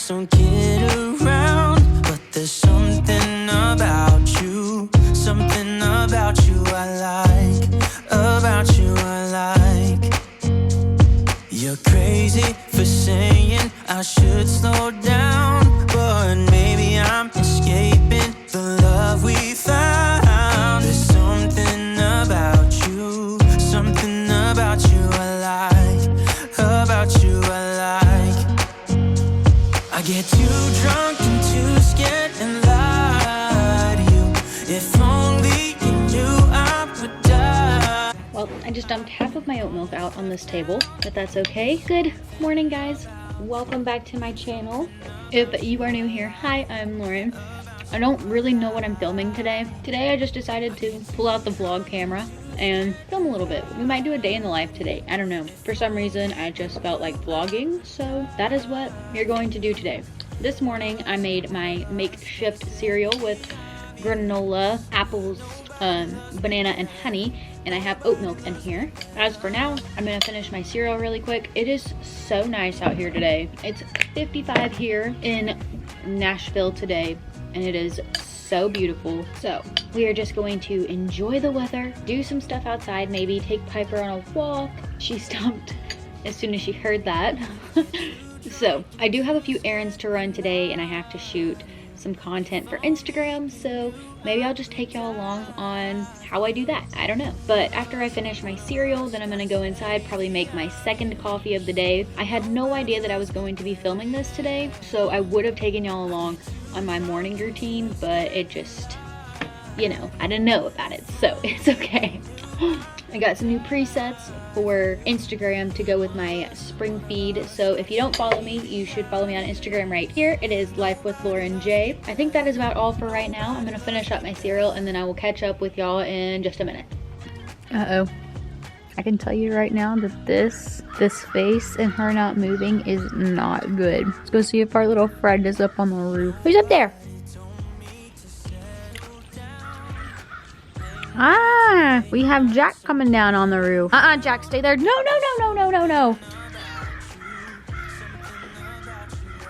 just don't get around. But there's something about you, something about you I like, about you I like. You're crazy for saying I should slow down, but maybe I'm escaping the love we found. There's something about you, something about you I like, about you I like. I get too drunk and too scared and lie to you. If only you knew I would die. Well, I just dumped half of my oat milk out on this table, but that's okay. Good morning, guys. Welcome back to my channel. If you are new here, hi, I'm Lauren. I don't really know what I'm filming today. Today I just decided to pull out the vlog camera and film a little bit. We might do a day in the life today. I don't know. For some reason, I just felt like vlogging, so that is what we're going to do today. This morning, I made my makeshift cereal with granola, apples, banana, and honey, and I have oat milk in here. As for now, I'm gonna finish my cereal really quick. It is so nice out here today. It's 55 here in Nashville today, and it is so beautiful. So we are just going to enjoy the weather, do some stuff outside, maybe take Piper on a walk. She stopped as soon as she heard that. So I do have a few errands to run today, and I have to shoot some content for Instagram, so maybe I'll just take y'all along on how I do that. I don't know. But after I finish my cereal, then I'm gonna go inside, probably make my second coffee of the day. I had no idea that I was going to be filming this today, so I would have taken y'all along on my morning routine, but it just, you know, I didn't know about it, so it's okay. I got some new presets for Instagram to go with my spring feed. So if you don't follow me, you should follow me on Instagram right here. It is Life with Lauren J. I think that is about all for right now. I'm gonna finish up my cereal and then I will catch up with y'all in just a minute. Uh-oh. I can tell you right now that this face and her not moving is not good. Let's go see if our little friend is up on the roof. Who's up there? Ah, we have Jack coming down on the roof. Jack, stay there. No.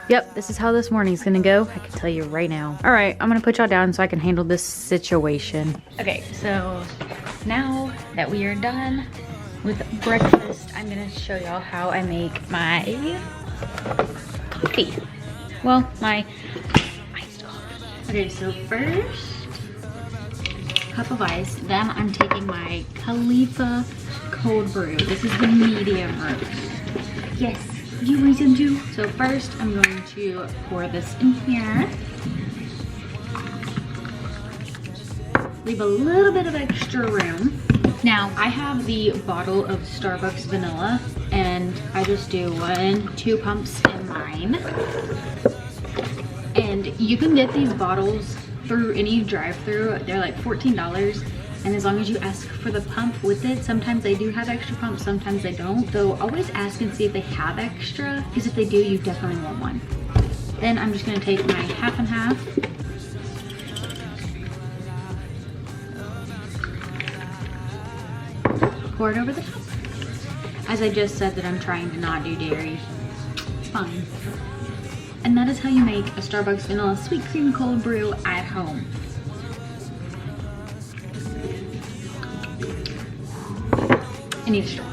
Yep, this is how this morning's gonna go. I can tell you right now. All right, I'm gonna put y'all down so I can handle this situation. Okay, so now that we are done with breakfast, I'm gonna show y'all how I make my coffee. Well, my iced coffee. Okay, so first, cup of ice. Then I'm taking my Khalifa cold brew. This is the medium roast. Yes, you want some too? So first I'm going to pour this in here. Leave a little bit of extra room. Now I have the bottle of Starbucks vanilla and I just do 1-2 pumps in mine. And you can get these bottles through any drive-through. They're like $14, and as long as you ask for the pump with it, sometimes they do have extra pumps, sometimes they don't. So always ask and see if they have extra, because if they do, you definitely want one. Then I'm just gonna take my half and half. Pour it over the top. As I just said that I'm trying to not do dairy. It's fine. And that is how you make a Starbucks vanilla sweet cream cold brew at home. I need a straw.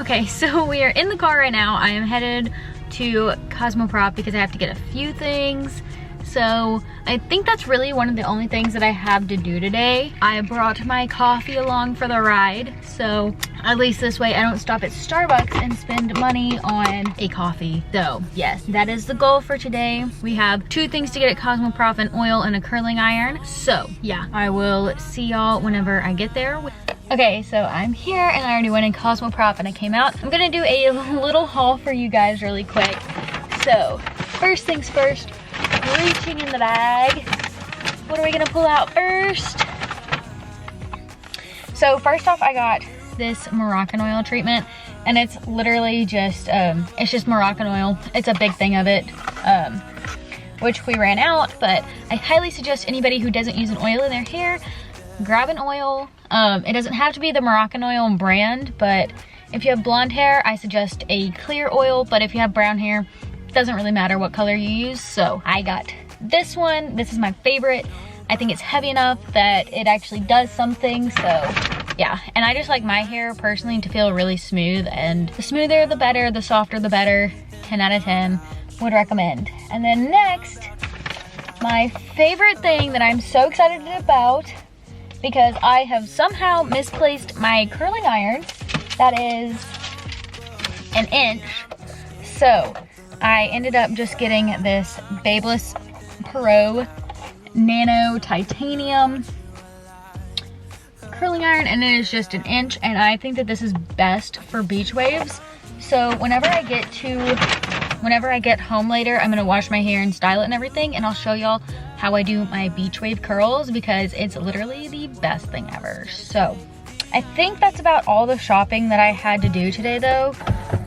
Okay, so we are in the car right now. I am headed to Cosmoprop because I have to get a few things. So I think that's really one of the only things that I have to do today. I brought my coffee along for the ride, so at least this way I don't stop at Starbucks and spend money on a coffee. So yes, that is the goal for today. We have 2 things to get at Cosmoprop, an oil and a curling iron. So yeah, I will see y'all whenever I get there. Okay, so I'm here and I already went in Cosmoprop and I came out. I'm gonna do a little haul for you guys really quick. So first things first, reaching in the bag. What are we gonna pull out first? So first off, I got this Moroccan oil treatment, and it's literally just, it's just Moroccan oil. It's a big thing of it, which we ran out, but I highly suggest anybody who doesn't use an oil in their hair, grab an oil. It doesn't have to be the Moroccan oil brand, but If you have blonde hair, I suggest a clear oil, but if you have brown hair, it doesn't really matter what color you use. So I got this one. This is my favorite. I think it's heavy enough that it actually does something, so yeah. And I just like my hair personally to feel really smooth, and the smoother the better, the softer the better. 10 out of 10 would recommend. And then next, my favorite thing that I'm so excited about, because I have somehow misplaced my curling iron that is an inch. So I ended up just getting this Effortless Pro Nano Titanium curling iron, and it is just an inch, and I think that this is best for beach waves. So whenever I get home later, I'm gonna wash my hair and style it and everything, and I'll show y'all how I do my beach wave curls, because it's literally the best thing ever. So I think that's about all the shopping that I had to do today though.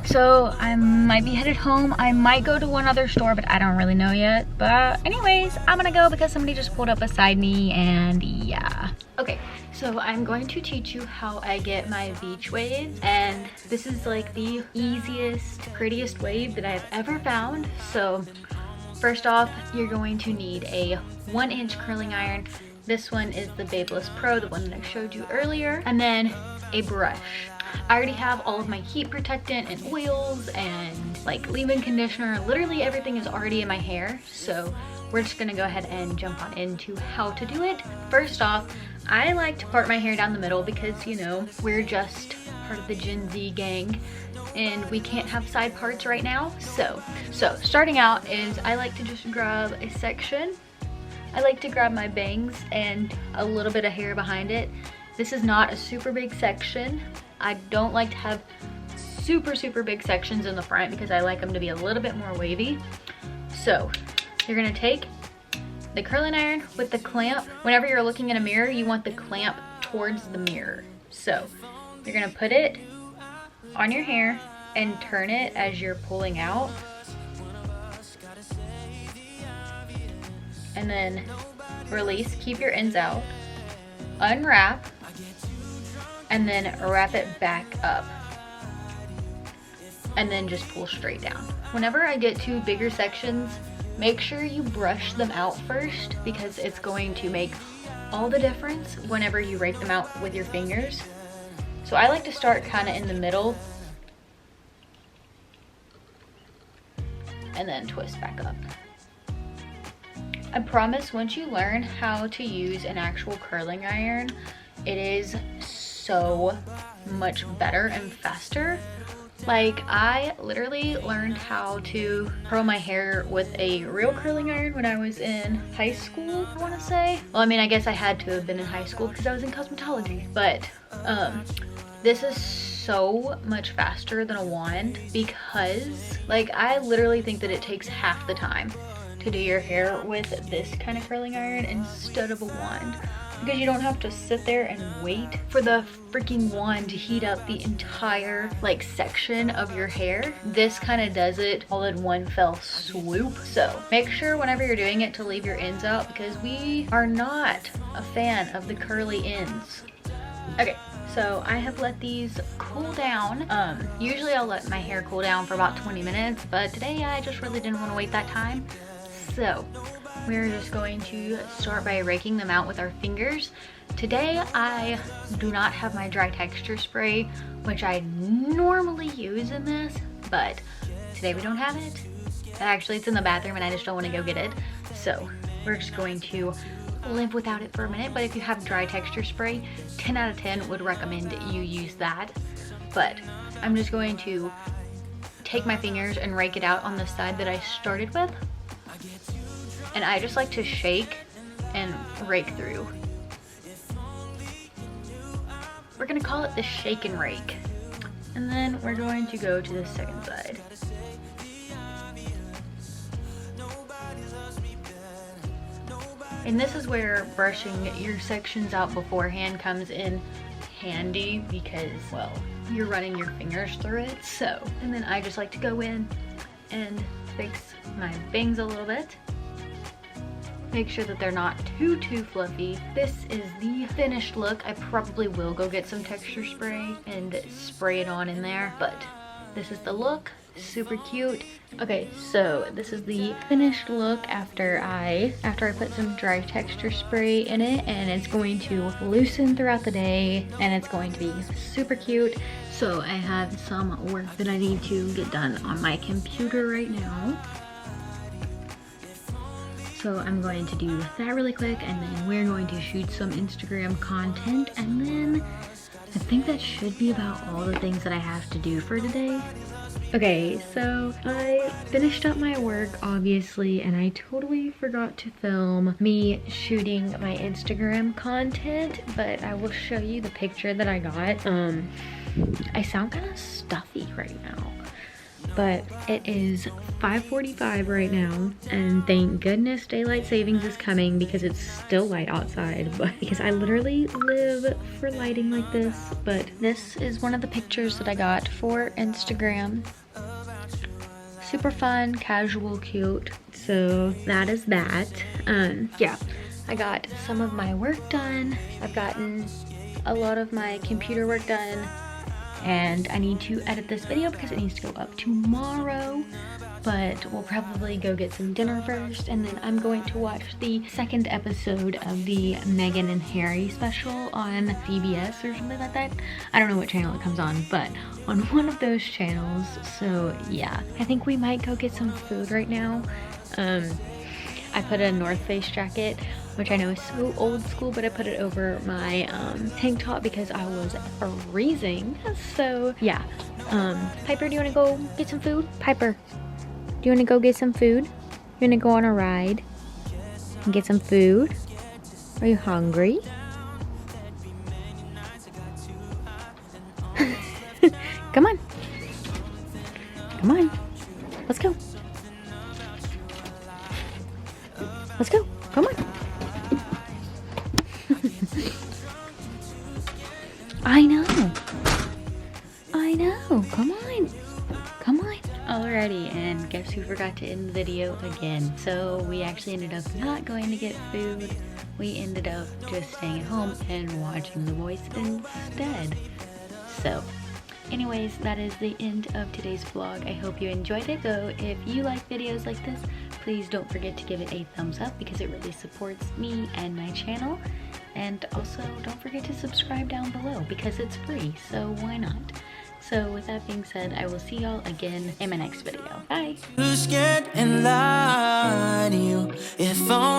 So I might be headed home. I might go to one other store, but I don't really know yet. But anyways, I'm gonna go because somebody just pulled up beside me, and yeah. Okay, so I'm going to teach you how I get my beach waves, and this is like the easiest, prettiest wave that I've ever found. So first off, you're going to need a 1-inch curling iron. This one is the Effortless Pro, the one that I showed you earlier, and then a brush. I already have all of my heat protectant and oils and like leave-in conditioner. Literally everything is already in my hair, so we're just gonna go ahead and jump on into how to do it. First off, I like to part my hair down the middle because, you know, we're just part of the Gen Z gang and we can't have side parts right now. So starting out is I like to just grab a section. I like to grab my bangs and a little bit of hair behind it. This is not a super big section. I don't like to have super big sections in the front because I like them to be a little bit more wavy. So you're gonna take the curling iron with the clamp. Whenever you're looking in a mirror, you want the clamp towards the mirror. So you're gonna put it on your hair and turn it as you're pulling out. And then release, keep your ends out, unwrap, and then wrap it back up. And then just pull straight down. Whenever I get to bigger sections, make sure you brush them out first because it's going to make all the difference whenever you rake them out with your fingers. So I like to start kind of in the middle and then twist back up. I promise once you learn how to use an actual curling iron, it is so much better and faster. Like, I literally learned how to curl my hair with a real curling iron when I was in high school, I want to say. Well, I mean, I guess I had to have been in high school because I was in cosmetology. But this is so much faster than a wand because, like, I literally think that it takes half the time to do your hair with this kind of curling iron instead of a wand. Because you don't have to sit there and wait for the freaking wand to heat up the entire like section of your hair. This kind of does it all in one fell swoop. So make sure whenever you're doing it to leave your ends out because we are not a fan of the curly ends. Okay, so I have let these cool down. Usually I'll let my hair cool down for about 20 minutes, but today I just really didn't want to wait that time. So we're just going to start by raking them out with our fingers. Today I do not have my dry texture spray, which I normally use in this, but today we don't have it. Actually, it's in the bathroom and I just don't want to go get it. So we're just going to live without it for a minute. But if you have dry texture spray, 10 out of 10 would recommend you use that. But I'm just going to take my fingers and rake it out on the side that I started with. And I just like to shake and rake through. We're gonna call it the shake and rake. And then we're going to go to the second side. And this is where brushing your sections out beforehand comes in handy because, well, you're running your fingers through it. So, and then I just like to go in and fix my bangs a little bit. Make sure that they're not too fluffy. This is the finished look. I probably will go get some texture spray and spray it on in there, but this is the look. Super cute. Okay, so this is the finished look after I put some dry texture spray in it, and it's going to loosen throughout the day and it's going to be super cute. So I have some work that I need to get done on my computer right now. So I'm going to do that really quick, and then we're going to shoot some Instagram content, and then I think that should be about all the things that I have to do for today. Okay, so I finished up my work, obviously, and I totally forgot to film me shooting my Instagram content, but I will show you the picture that I got. I sound kind of stuffy right now, but it is 5:45 right now, and thank goodness daylight savings is coming because it's still light outside, but because I literally live for lighting like this. But this is one of the pictures that I got for Instagram. Super fun, casual, cute. So that is that. Yeah, I got some of my work done. I've gotten a lot of my computer work done, and I need to edit this video because it needs to go up tomorrow, but we'll probably go get some dinner first, and then I'm going to watch the second episode of the Meghan and Harry special on CBS or something like that. I don't know what channel it comes on, but on one of those channels. So yeah, I think we might go get some food right now. I put a North Face jacket, which I know is so old school, but I put it over my tank top because I was freezing. So yeah, Piper, do you want to go get some food? Piper, do you want to go get some food? You want to go on a ride and get some food? Are you hungry? Come on. Come on. Let's go. Let's go. Come on. I know. I know. Come on. Come on. Alrighty, and guess who forgot to end the video again? So we actually ended up not going to get food. We ended up just staying at home and watching The Voice instead. So anyways, that is the end of today's vlog. I hope you enjoyed it. So if you like videos like this, please don't forget to give it a thumbs up because it really supports me and my channel. And also don't forget to subscribe down below because it's free, so why not? So with that being said, I will see y'all again in my next video. Bye! Too scared and lie to you. If only